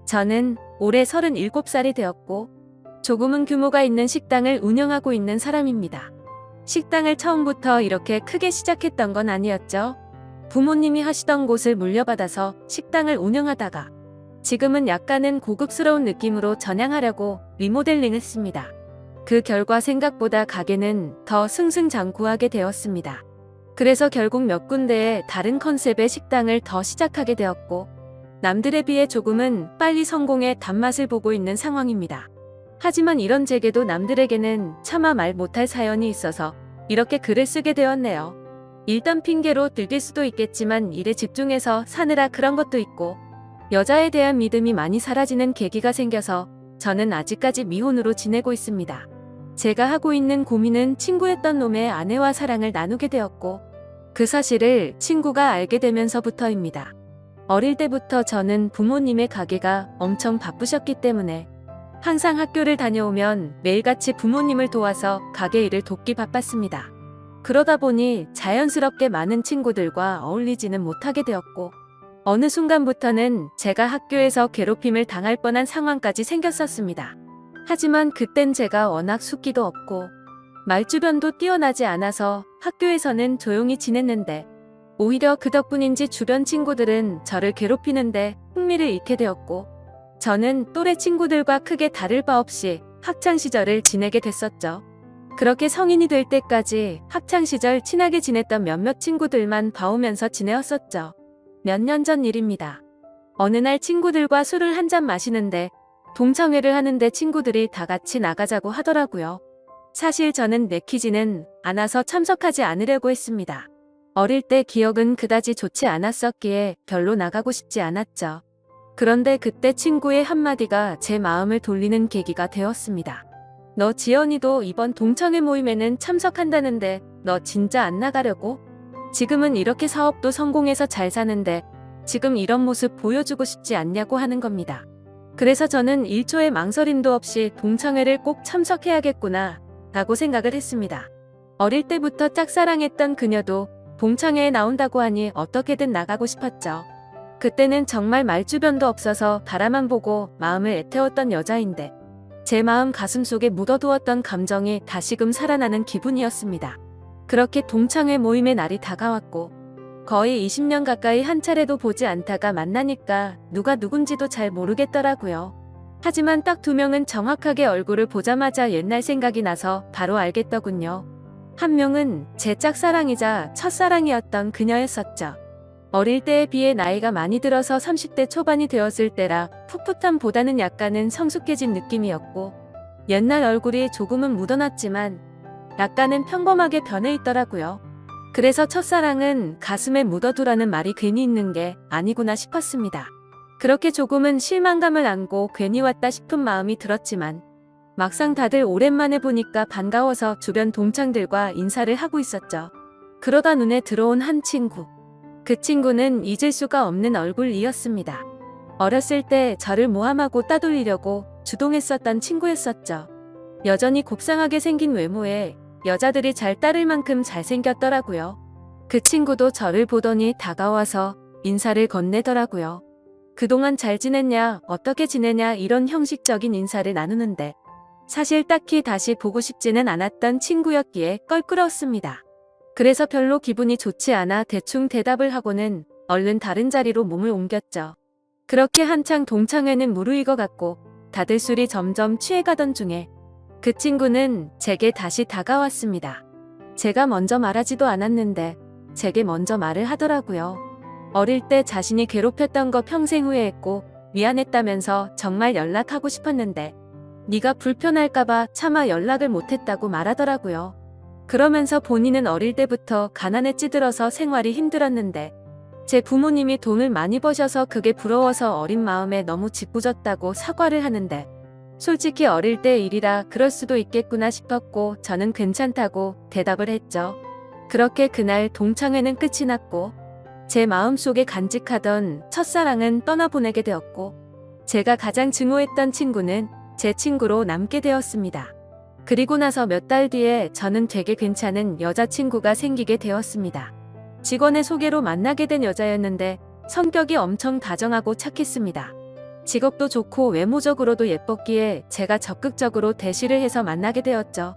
저는 올해 37살이 되었고 조금은 규모가 있는 식당을 운영하고 있는 사람입니다. 식당을 처음부터 이렇게 크게 시작했던 건 아니었죠. 부모님이 하시던 곳을 물려받아서 식당을 운영하다가 지금은 약간은 고급스러운 느낌으로 전향하려고 리모델링했습니다. 그 결과 생각보다 가게는 더 승승장구하게 되었습니다. 그래서 결국 몇 군데의 다른 컨셉의 식당을 더 시작하게 되었고 남들에 비해 조금은 빨리 성공의 단맛을 보고 있는 상황입니다. 하지만 이런 제게도 남들에게는 차마 말 못할 사연이 있어서 이렇게 글을 쓰게 되었네요. 일단 핑계로 들릴 수도 있겠지만 일에 집중해서 사느라 그런 것도 있고 여자에 대한 믿음이 많이 사라지는 계기가 생겨서 저는 아직까지 미혼으로 지내고 있습니다. 제가 하고 있는 고민은 친구였던 놈의 아내와 사랑을 나누게 되었고 그 사실을 친구가 알게 되면서부터입니다. 어릴 때부터 저는 부모님의 가게가 엄청 바쁘셨기 때문에 항상 학교를 다녀오면 매일같이 부모님을 도와서 가게 일을 돕기 바빴습니다. 그러다 보니 자연스럽게 많은 친구들과 어울리지는 못하게 되었고 어느 순간부터는 제가 학교에서 괴롭힘을 당할 뻔한 상황까지 생겼었습니다. 하지만 그땐 제가 워낙 숫기도 없고 말주변도 뛰어나지 않아서 학교에서는 조용히 지냈는데 오히려 그 덕분인지 주변 친구들은 저를 괴롭히는데 흥미를 잃게 되었고 저는 또래 친구들과 크게 다를 바 없이 학창시절을 지내게 됐었죠. 그렇게 성인이 될 때까지 학창시절 친하게 지냈던 몇몇 친구들만 봐오면서 지내었었죠. 몇 년 전 일입니다. 어느 날 친구들과 술을 한잔 마시는데 동창회를 하는데 친구들이 다 같이 나가자고 하더라고요. 사실 저는 내키지는 않아서 참석하지 않으려고 했습니다. 어릴 때 기억은 그다지 좋지 않았었기에 별로 나가고 싶지 않았죠. 그런데 그때 친구의 한마디가 제 마음을 돌리는 계기가 되었습니다. 너 지연이도 이번 동창회 모임에는 참석한다는데 너 진짜 안 나가려고? 지금은 이렇게 사업도 성공해서 잘 사는데 지금 이런 모습 보여주고 싶지 않냐고 하는 겁니다. 그래서 저는 1초의 망설임도 없이 동창회를 꼭 참석해야겠구나 라고 생각을 했습니다. 어릴 때부터 짝사랑했던 그녀도 동창회에 나온다고 하니 어떻게든 나가고 싶었죠. 그때는 정말 말주변도 없어서 바라만 보고 마음을 애태웠던 여자인데 제 마음 가슴속에 묻어두었던 감정이 다시금 살아나는 기분이었습니다. 그렇게 동창회 모임의 날이 다가왔고 거의 20년 가까이 한 차례도 보지 않다가 만나니까 누가 누군지도 잘 모르겠더라고요. 하지만 딱 2명은 정확하게 얼굴을 보자마자 옛날 생각이 나서 바로 알겠더군요. 한 명은 제 짝사랑이자 첫사랑이었던 그녀였었죠. 어릴 때에 비해 나이가 많이 들어서 30대 초반이 되었을 때라 풋풋함보다는 약간은 성숙해진 느낌이었고 옛날 얼굴이 조금은 묻어났지만 약간은 평범하게 변해 있더라고요. 그래서 첫사랑은 가슴에 묻어두라는 말이 괜히 있는 게 아니구나 싶었습니다. 그렇게 조금은 실망감을 안고 괜히 왔다 싶은 마음이 들었지만 막상 다들 오랜만에 보니까 반가워서 주변 동창들과 인사를 하고 있었죠. 그러다 눈에 들어온 한 친구. 그 친구는 잊을 수가 없는 얼굴이었습니다. 어렸을 때 저를 모함하고 따돌리려고 주동했었던 친구였었죠. 여전히 곱상하게 생긴 외모에 여자들이 잘 따를 만큼 잘생겼더라고요. 그 친구도 저를 보더니 다가와서 인사를 건네더라고요. 그동안 잘 지냈냐, 어떻게 지내냐 이런 형식적인 인사를 나누는데 사실 딱히 다시 보고 싶지는 않았던 친구였기에 껄끄러웠습니다. 그래서 별로 기분이 좋지 않아 대충 대답을 하고는 얼른 다른 자리로 몸을 옮겼죠. 그렇게 한창 동창회는 무르익어갔고 다들 술이 점점 취해가던 중에 그 친구는 제게 다시 다가왔습니다. 제가 먼저 말하지도 않았는데 제게 먼저 말을 하더라고요. 어릴 때 자신이 괴롭혔던 거 평생 후회했고 미안했다면서 정말 연락하고 싶었는데 네가 불편할까봐 차마 연락을 못했다고 말하더라고요. 그러면서 본인은 어릴 때부터 가난에 찌들어서 생활이 힘들었는데 제 부모님이 돈을 많이 버셔서 그게 부러워서 어린 마음에 너무 짓궂었다고 사과를 하는데 솔직히 어릴 때 일이라 그럴 수도 있겠구나 싶었고 저는 괜찮다고 대답을 했죠. 그렇게 그날 동창회는 끝이 났고 제 마음속에 간직하던 첫사랑은 떠나보내게 되었고 제가 가장 증오했던 친구는 제 친구로 남게 되었습니다. 그리고 나서 몇 달 뒤에 저는 되게 괜찮은 여자친구가 생기게 되었습니다. 직원의 소개로 만나게 된 여자였는데 성격이 엄청 다정하고 착했습니다. 직업도 좋고 외모적으로도 예뻤기에 제가 적극적으로 대시를 해서 만나게 되었죠.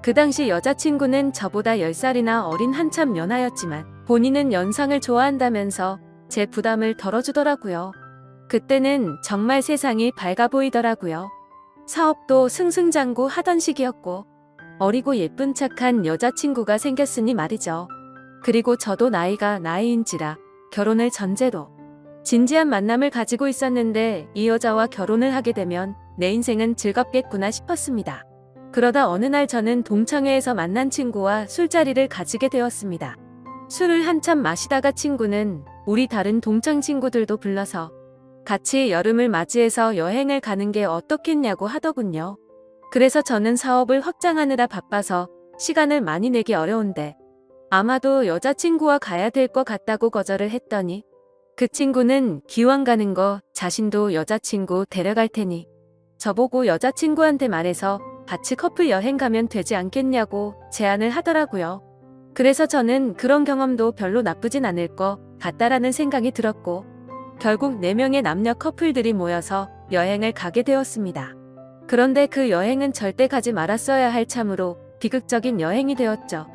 그 당시 여자친구는 저보다 10살이나 어린 한참 연하였지만 본인은 연상을 좋아한다면서 제 부담을 덜어주더라고요. 그때는 정말 세상이 밝아 보이더라고요. 사업도 승승장구 하던 시기였고 어리고 예쁜 착한 여자친구가 생겼으니 말이죠. 그리고 저도 나이가 나이인지라 결혼을 전제로 진지한 만남을 가지고 있었는데 이 여자와 결혼을 하게 되면 내 인생은 즐겁겠구나 싶었습니다. 그러다 어느 날 저는 동창회에서 만난 친구와 술자리를 가지게 되었습니다. 술을 한참 마시다가 친구는 우리 다른 동창 친구들도 불러서 같이 여름을 맞이해서 여행을 가는 게 어떻겠냐고 하더군요. 그래서 저는 사업을 확장하느라 바빠서 시간을 많이 내기 어려운데 아마도 여자친구와 가야 될 것 같다고 거절을 했더니 그 친구는 기왕 가는 거 자신도 여자친구 데려갈 테니 저보고 여자친구한테 말해서 같이 커플 여행 가면 되지 않겠냐고 제안을 하더라고요. 그래서 저는 그런 경험도 별로 나쁘진 않을 것 같다라는 생각이 들었고 결국 4명의 남녀 커플들이 모여서 여행을 가게 되었습니다. 그런데 그 여행은 절대 가지 말았어야 할 참으로 비극적인 여행이 되었죠.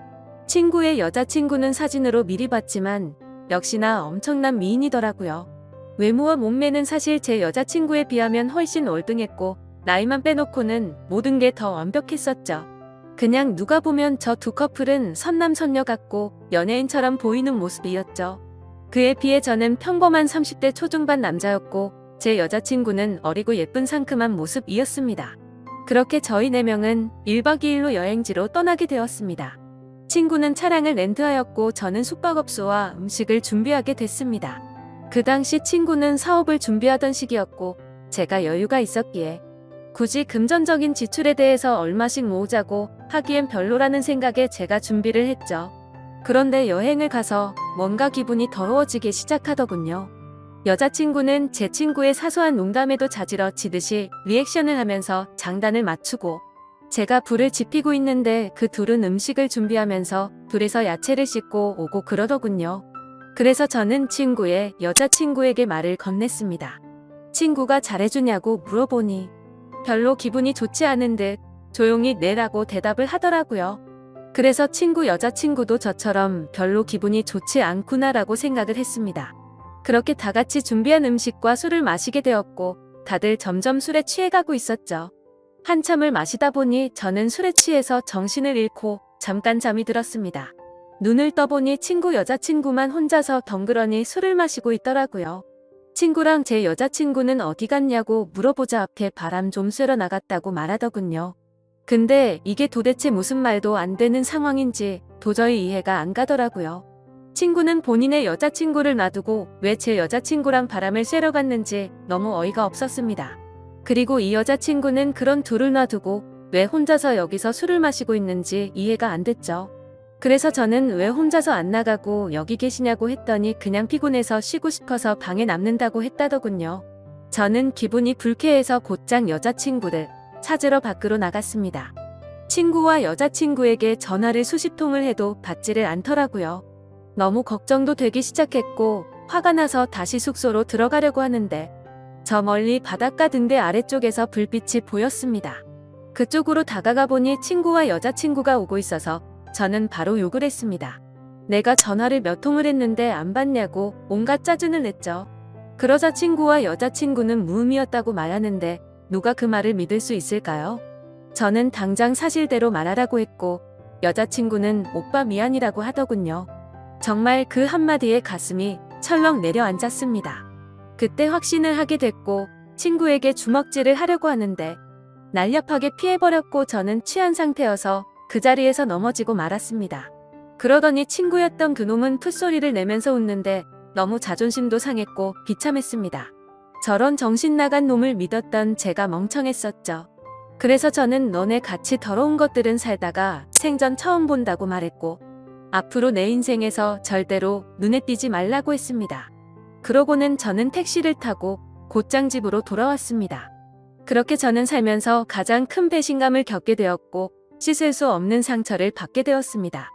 친구의 여자친구는 사진으로 미리 봤지만 역시나 엄청난 미인이더라고요. 외모와 몸매는 사실 제 여자친구에 비하면 훨씬 월등했고 나이만 빼놓고는 모든 게 더 완벽했었죠. 그냥 누가 보면 저 두 커플은 선남선녀 같고 연예인처럼 보이는 모습이었죠. 그에 비해 저는 평범한 30대 초중반 남자였고 제 여자친구는 어리고 예쁜 상큼한 모습이었습니다. 그렇게 저희 4명은 1박 2일로 여행지로 떠나게 되었습니다. 친구는 차량을 렌트하였고 저는 숙박업소와 음식을 준비하게 됐습니다. 그 당시 친구는 사업을 준비하던 시기였고 제가 여유가 있었기에 굳이 금전적인 지출에 대해서 얼마씩 모으자고 하기엔 별로라는 생각에 제가 준비를 했죠. 그런데 여행을 가서 뭔가 기분이 더러워지기 시작하더군요. 여자친구는 제 친구의 사소한 농담에도 자지러지듯이 리액션을 하면서 장단을 맞추고 제가 불을 지피고 있는데 그 둘은 음식을 준비하면서 둘이서 야채를 씻고 오고 그러더군요. 그래서 저는 친구의 여자친구에게 말을 건넸습니다. 친구가 잘해주냐고 물어보니 별로 기분이 좋지 않은 듯 조용히 내라고 대답을 하더라고요. 그래서 친구 여자친구도 저처럼 별로 기분이 좋지 않구나라고 생각을 했습니다. 그렇게 다 같이 준비한 음식과 술을 마시게 되었고 다들 점점 술에 취해가고 있었죠. 한참을 마시다 보니 저는 술에 취해서 정신을 잃고 잠깐 잠이 들었습니다. 눈을 떠보니 친구 여자친구만 혼자서 덩그러니 술을 마시고 있더라고요. 친구랑 제 여자친구는 어디 갔냐고 물어보자 앞에 바람 좀 쐬러 나갔다고 말하더군요. 근데 이게 도대체 무슨 말도 안 되는 상황인지 도저히 이해가 안 가더라고요. 친구는 본인의 여자친구를 놔두고 왜 제 여자친구랑 바람을 쐬러 갔는지 너무 어이가 없었습니다. 그리고 이 여자친구는 그런 둘을 놔두고 왜 혼자서 여기서 술을 마시고 있는지 이해가 안 됐죠. 그래서 저는 왜 혼자서 안 나가고 여기 계시냐고 했더니 그냥 피곤해서 쉬고 싶어서 방에 남는다고 했다더군요. 저는 기분이 불쾌해서 곧장 여자친구를 찾으러 밖으로 나갔습니다. 친구와 여자친구에게 전화를 수십 통을 해도 받지를 않더라고요. 너무 걱정도 되기 시작했고 화가 나서 다시 숙소로 들어가려고 하는데 저 멀리 바닷가 등대 아래쪽에서 불빛이 보였습니다. 그쪽으로 다가가 보니 친구와 여자친구가 오고 있어서 저는 바로 욕을 했습니다. 내가 전화를 몇 통을 했는데 안 받냐고 온갖 짜증을 냈죠. 그러자 친구와 여자친구는 무음이었다고 말하는데 누가 그 말을 믿을 수 있을까요? 저는 당장 사실대로 말하라고 했고 여자친구는 오빠 미안이라고 하더군요. 정말 그 한마디에 가슴이 철렁 내려앉았습니다. 그때 확신을 하게 됐고 친구에게 주먹질을 하려고 하는데 날렵하게 피해버렸고 저는 취한 상태여서 그 자리에서 넘어지고 말았습니다. 그러더니 친구였던 그놈은 풋소리를 내면서 웃는데 너무 자존심도 상했고 비참했습니다. 저런 정신 나간 놈을 믿었던 제가 멍청했었죠. 그래서 저는 너네 같이 더러운 것들은 살다가 생전 처음 본다고 말했고 앞으로 내 인생에서 절대로 눈에 띄지 말라고 했습니다. 그러고는 저는 택시를 타고 곧장 집으로 돌아왔습니다. 그렇게 저는 살면서 가장 큰 배신감을 겪게 되었고 씻을 수 없는 상처를 받게 되었습니다.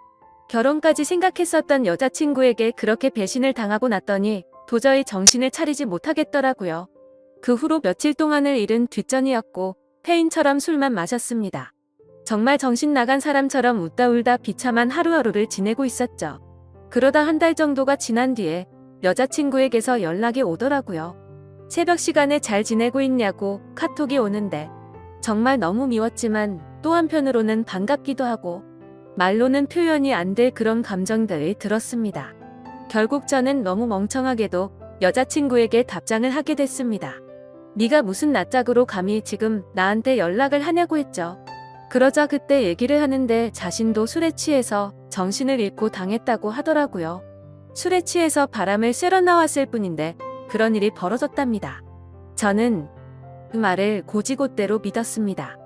결혼까지 생각했었던 여자친구에게 그렇게 배신을 당하고 났더니 도저히 정신을 차리지 못하겠더라고요. 그 후로 며칠 동안을 잃은 뒷전이었고 페인처럼 술만 마셨습니다. 정말 정신 나간 사람처럼 웃다 울다 비참한 하루하루를 지내고 있었죠. 그러다 한 달 정도가 지난 뒤에 여자친구에게서 연락이 오더라고요. 새벽 시간에 잘 지내고 있냐고 카톡이 오는데 정말 너무 미웠지만 또 한편으로는 반갑기도 하고 말로는 표현이 안 될 그런 감정들이 들었습니다. 결국 저는 너무 멍청하게도 여자친구에게 답장을 하게 됐습니다. 네가 무슨 낯짝으로 감히 지금 나한테 연락을 하냐고 했죠. 그러자 그때 얘기를 하는데 자신도 술에 취해서 정신을 잃고 당했다고 하더라고요. 술에 취해서 바람을 쐬러 나왔을 뿐인데 그런 일이 벌어졌답니다. 저는 그 말을 곧이곧대로 믿었습니다.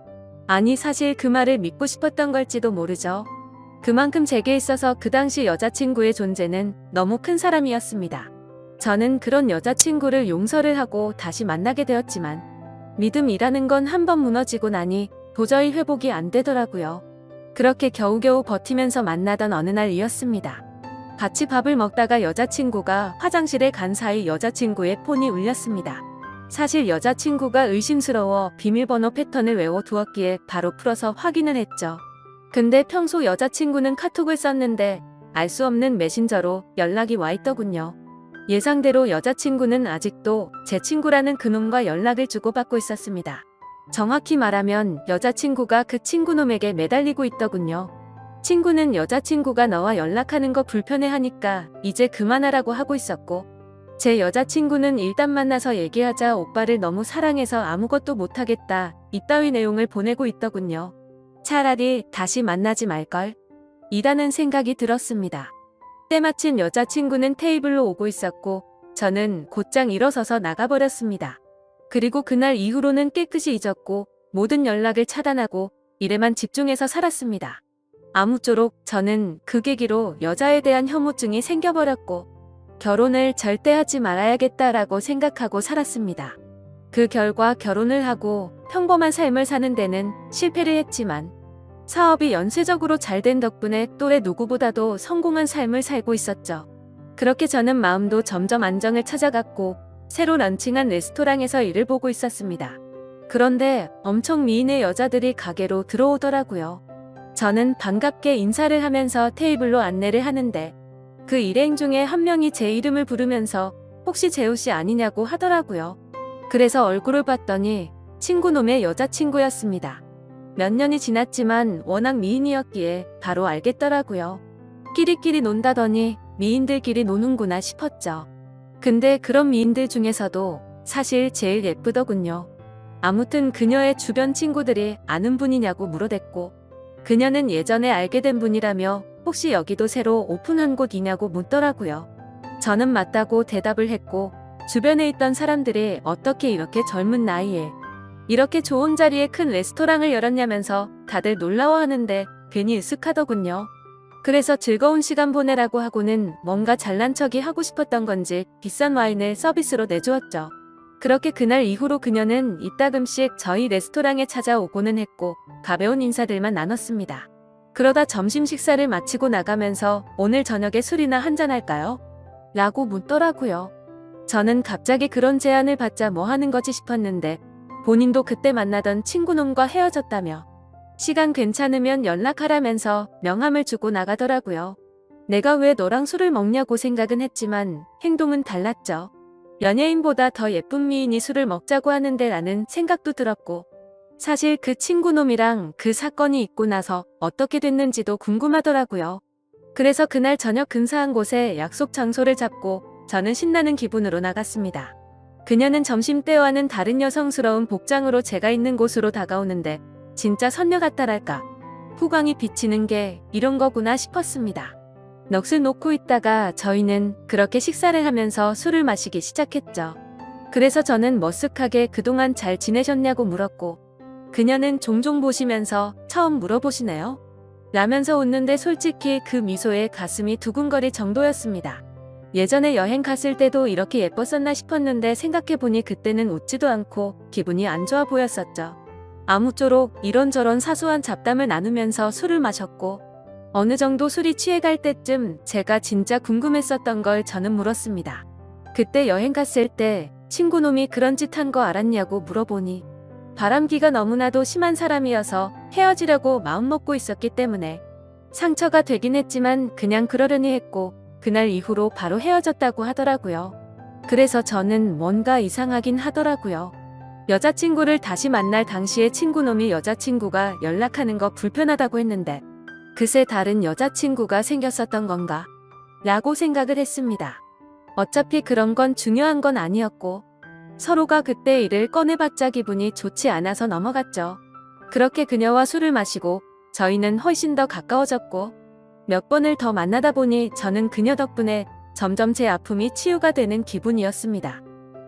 아니 사실 그 말을 믿고 싶었던 걸지도 모르죠. 그만큼 제게 있어서 그 당시 여자친구의 존재는 너무 큰 사람이었습니다. 저는 그런 여자친구를 용서를 하고 다시 만나게 되었지만 믿음이라는 건 한번 무너지고 나니 도저히 회복이 안 되더라고요. 그렇게 겨우겨우 버티면서 만나던 어느 날이었습니다. 같이 밥을 먹다가 여자친구가 화장실에 간 사이 여자친구의 폰이 울렸습니다. 사실 여자친구가 의심스러워 비밀번호 패턴을 외워두었기에 바로 풀어서 확인을 했죠. 근데 평소 여자친구는 카톡을 썼는데 알 수 없는 메신저로 연락이 와 있더군요. 예상대로 여자친구는 아직도 제 친구라는 그놈과 연락을 주고받고 있었습니다. 정확히 말하면 여자친구가 그 친구놈에게 매달리고 있더군요. 친구는 여자친구가 너와 연락하는 거 불편해하니까 이제 그만하라고 하고 있었고 제 여자친구는 일단 만나서 얘기하자 오빠를 너무 사랑해서 아무것도 못하겠다 이따위 내용을 보내고 있더군요. 차라리 다시 만나지 말걸 이라는 생각이 들었습니다. 때마침 여자친구는 테이블로 오고 있었고 저는 곧장 일어서서 나가버렸습니다. 그리고 그날 이후로는 깨끗이 잊었고 모든 연락을 차단하고 일에만 집중해서 살았습니다. 아무쪼록 저는 그 계기로 여자에 대한 혐오증이 생겨버렸고 결혼을 절대 하지 말아야겠다라고 생각하고 살았습니다. 그 결과 결혼을 하고 평범한 삶을 사는 데는 실패를 했지만 사업이 연쇄적으로 잘 된 덕분에 또래 누구보다도 성공한 삶을 살고 있었죠. 그렇게 저는 마음도 점점 안정을 찾아갔고 새로 런칭한 레스토랑에서 일을 보고 있었습니다. 그런데 엄청 미인의 여자들이 가게로 들어오더라고요. 저는 반갑게 인사를 하면서 테이블로 안내를 하는데 그 일행 중에 한 명이 제 이름을 부르면서 혹시 재우 씨 아니냐고 하더라고요. 그래서 얼굴을 봤더니 친구놈의 여자친구였습니다. 몇 년이 지났지만 워낙 미인이었기에 바로 알겠더라고요. 끼리끼리 논다더니 미인들끼리 노는구나 싶었죠. 근데 그런 미인들 중에서도 사실 제일 예쁘더군요. 아무튼 그녀의 주변 친구들이 아는 분이냐고 물어댔고 그녀는 예전에 알게 된 분이라며 혹시 여기도 새로 오픈한 곳이냐고 묻더라고요. 저는 맞다고 대답을 했고 주변에 있던 사람들이 어떻게 이렇게 젊은 나이에 이렇게 좋은 자리에 큰 레스토랑을 열었냐면서 다들 놀라워하는데 괜히 으쓱하더군요. 그래서 즐거운 시간 보내라고 하고는 뭔가 잘난 척이 하고 싶었던 건지 비싼 와인을 서비스로 내주었죠. 그렇게 그날 이후로 그녀는 이따금씩 저희 레스토랑에 찾아오고는 했고 가벼운 인사들만 나눴습니다. 그러다 점심 식사를 마치고 나가면서 오늘 저녁에 술이나 한잔할까요? 라고 묻더라고요. 저는 갑자기 그런 제안을 받자 뭐 하는 거지 싶었는데 본인도 그때 만나던 친구놈과 헤어졌다며 시간 괜찮으면 연락하라면서 명함을 주고 나가더라고요. 내가 왜 너랑 술을 먹냐고 생각은 했지만 행동은 달랐죠. 연예인보다 더 예쁜 미인이 술을 먹자고 하는데 라는 생각도 들었고 사실 그 친구놈이랑 그 사건이 있고 나서 어떻게 됐는지도 궁금하더라고요. 그래서 그날 저녁 근사한 곳에 약속 장소를 잡고 저는 신나는 기분으로 나갔습니다. 그녀는 점심때와는 다른 여성스러운 복장으로 제가 있는 곳으로 다가오는데 진짜 선녀 같다랄까. 후광이 비치는 게 이런 거구나 싶었습니다. 넋을 놓고 있다가 저희는 그렇게 식사를 하면서 술을 마시기 시작했죠. 그래서 저는 머쓱하게 그동안 잘 지내셨냐고 물었고 그녀는 종종 보시면서 처음 물어보시네요. 라면서 웃는데 솔직히 그 미소에 가슴이 두근거릴 정도였습니다. 예전에 여행 갔을 때도 이렇게 예뻤었나 싶었는데 생각해보니 그때는 웃지도 않고 기분이 안 좋아 보였었죠. 아무쪼록 이런저런 사소한 잡담을 나누면서 술을 마셨고 어느 정도 술이 취해갈 때쯤 제가 진짜 궁금했었던 걸 저는 물었습니다. 그때 여행 갔을 때 친구놈이 그런 짓 한 거 알았냐고 물어보니 바람기가 너무나도 심한 사람이어서 헤어지려고 마음먹고 있었기 때문에 상처가 되긴 했지만 그냥 그러려니 했고 그날 이후로 바로 헤어졌다고 하더라고요. 그래서 저는 뭔가 이상하긴 하더라고요. 여자친구를 다시 만날 당시에 친구놈이 여자친구가 연락하는 거 불편하다고 했는데 그새 다른 여자친구가 생겼었던 건가? 라고 생각을 했습니다. 어차피 그런 건 중요한 건 아니었고 서로가 그때 일을 꺼내봤자 기분이 좋지 않아서 넘어갔죠. 그렇게 그녀와 술을 마시고 저희는 훨씬 더 가까워졌고 몇 번을 더 만나다 보니 저는 그녀 덕분에 점점 제 아픔이 치유가 되는 기분이었습니다.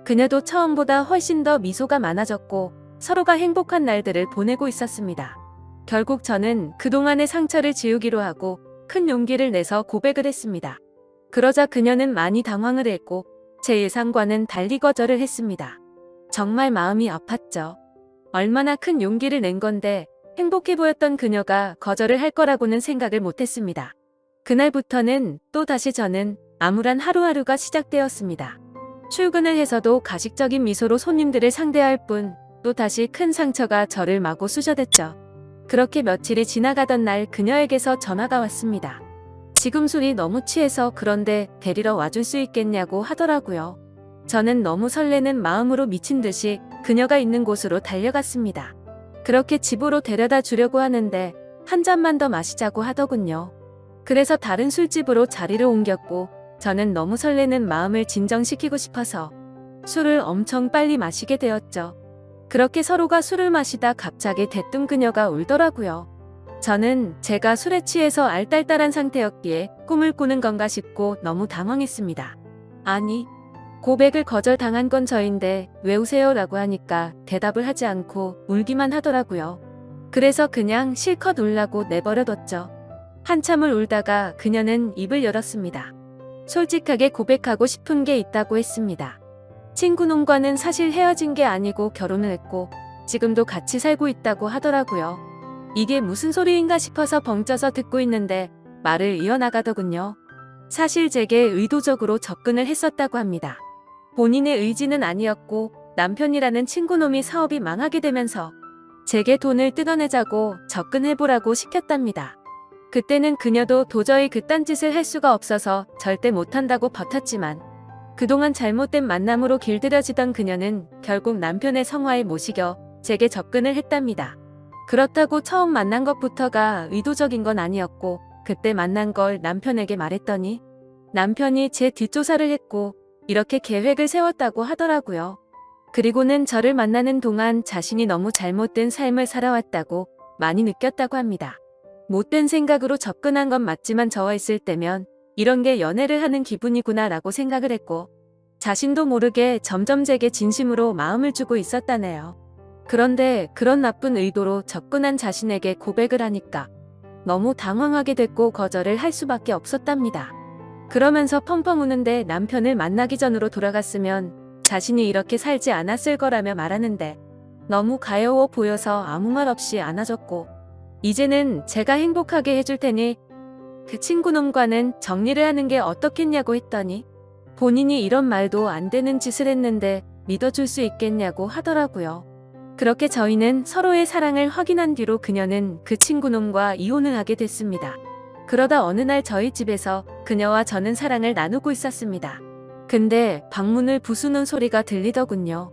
그녀도 처음보다 훨씬 더 미소가 많아졌고 서로가 행복한 날들을 보내고 있었습니다. 결국 저는 그동안의 상처를 지우기로 하고 큰 용기를 내서 고백을 했습니다. 그러자 그녀는 많이 당황을 했고 제 예상과는 달리 거절을 했습니다. 정말 마음이 아팠죠. 얼마나 큰 용기를 낸 건데 행복해 보였던 그녀가 거절을 할 거라고는 생각을 못했습니다. 그날부터는 또다시 저는 암울한 하루하루가 시작되었습니다. 출근을 해서도 가식적인 미소로 손님들을 상대할 뿐 또다시 큰 상처가 저를 마구 쑤셔댔죠. 그렇게 며칠이 지나가던 날 그녀에게서 전화가 왔습니다. 지금 술이 너무 취해서 그런데 데리러 와줄 수 있겠냐고 하더라고요. 저는 너무 설레는 마음으로 미친 듯이 그녀가 있는 곳으로 달려갔습니다. 그렇게 집으로 데려다 주려고 하는데 한 잔만 더 마시자고 하더군요. 그래서 다른 술집으로 자리를 옮겼고 저는 너무 설레는 마음을 진정시키고 싶어서 술을 엄청 빨리 마시게 되었죠. 그렇게 서로가 술을 마시다 갑자기 대뜸 그녀가 울더라고요. 저는 제가 술에 취해서 알딸딸한 상태였기에 꿈을 꾸는 건가 싶고 너무 당황했습니다. 아니, 고백을 거절당한 건 저인데 왜 우세요? 라고 하니까 대답을 하지 않고 울기만 하더라고요. 그래서 그냥 실컷 울라고 내버려뒀죠. 한참을 울다가 그녀는 입을 열었습니다. 솔직하게 고백하고 싶은 게 있다고 했습니다. 친구놈과는 사실 헤어진 게 아니고 결혼을 했고 지금도 같이 살고 있다고 하더라고요. 이게 무슨 소리인가 싶어서 벙쪄서 듣고 있는데 말을 이어나가더군요. 사실 제게 의도적으로 접근을 했었다고 합니다. 본인의 의지는 아니었고 남편이라는 친구놈이 사업이 망하게 되면서 제게 돈을 뜯어내자고 접근해보라고 시켰답니다. 그때는 그녀도 도저히 그딴 짓을 할 수가 없어서 절대 못한다고 버텼지만 그동안 잘못된 만남으로 길들여지던 그녀는 결국 남편의 성화에 못 이겨 제게 접근을 했답니다. 그렇다고 처음 만난 것부터가 의도적인 건 아니었고 그때 만난 걸 남편에게 말했더니 남편이 제 뒷조사를 했고 이렇게 계획을 세웠다고 하더라고요. 그리고는 저를 만나는 동안 자신이 너무 잘못된 삶을 살아왔다고 많이 느꼈다고 합니다. 못된 생각으로 접근한 건 맞지만 저와 있을 때면 이런 게 연애를 하는 기분이구나 라고 생각을 했고 자신도 모르게 점점 제게 진심으로 마음을 주고 있었다네요. 그런데 그런 나쁜 의도로 접근한 자신에게 고백을 하니까 너무 당황하게 됐고 거절을 할 수밖에 없었답니다. 그러면서 펑펑 우는데 남편을 만나기 전으로 돌아갔으면 자신이 이렇게 살지 않았을 거라며 말하는데 너무 가여워 보여서 아무 말 없이 안아줬고 이제는 제가 행복하게 해줄 테니 그 친구놈과는 정리를 하는 게 어떻겠냐고 했더니 본인이 이런 말도 안 되는 짓을 했는데 믿어줄 수 있겠냐고 하더라고요. 그렇게 저희는 서로의 사랑을 확인한 뒤로 그녀는 그 친구놈과 이혼을 하게 됐습니다. 그러다 어느 날 저희 집에서 그녀와 저는 사랑을 나누고 있었습니다. 근데 방문을 부수는 소리가 들리더군요.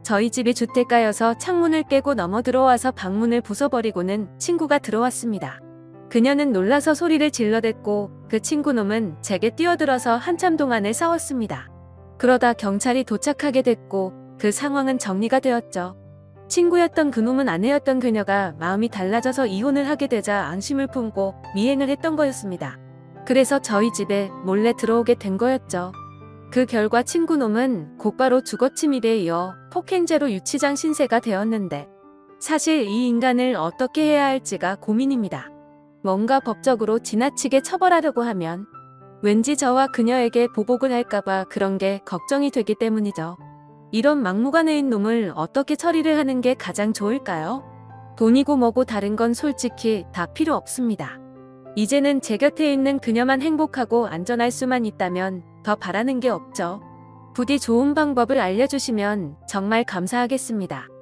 저희 집이 주택가여서 창문을 깨고 넘어 들어와서 방문을 부숴버리고는 친구가 들어왔습니다. 그녀는 놀라서 소리를 질러댔고 그 친구놈은 제게 뛰어들어서 한참 동안을 싸웠습니다. 그러다 경찰이 도착하게 됐고 그 상황은 정리가 되었죠. 친구였던 그놈은 아내였던 그녀가 마음이 달라져서 이혼을 하게 되자 앙심을 품고 미행을 했던 거였습니다. 그래서 저희 집에 몰래 들어오게 된 거였죠. 그 결과 친구놈은 곧바로 주거침입에 이어 폭행죄로 유치장 신세가 되었는데 사실 이 인간을 어떻게 해야 할지가 고민입니다. 뭔가 법적으로 지나치게 처벌하려고 하면 왠지 저와 그녀에게 보복을 할까봐 그런 게 걱정이 되기 때문이죠. 이런 막무가내인 놈을 어떻게 처리를 하는 게 가장 좋을까요? 돈이고 뭐고 다른 건 솔직히 다 필요 없습니다. 이제는 제 곁에 있는 그녀만 행복하고 안전할 수만 있다면 더 바라는 게 없죠. 부디 좋은 방법을 알려주시면 정말 감사하겠습니다.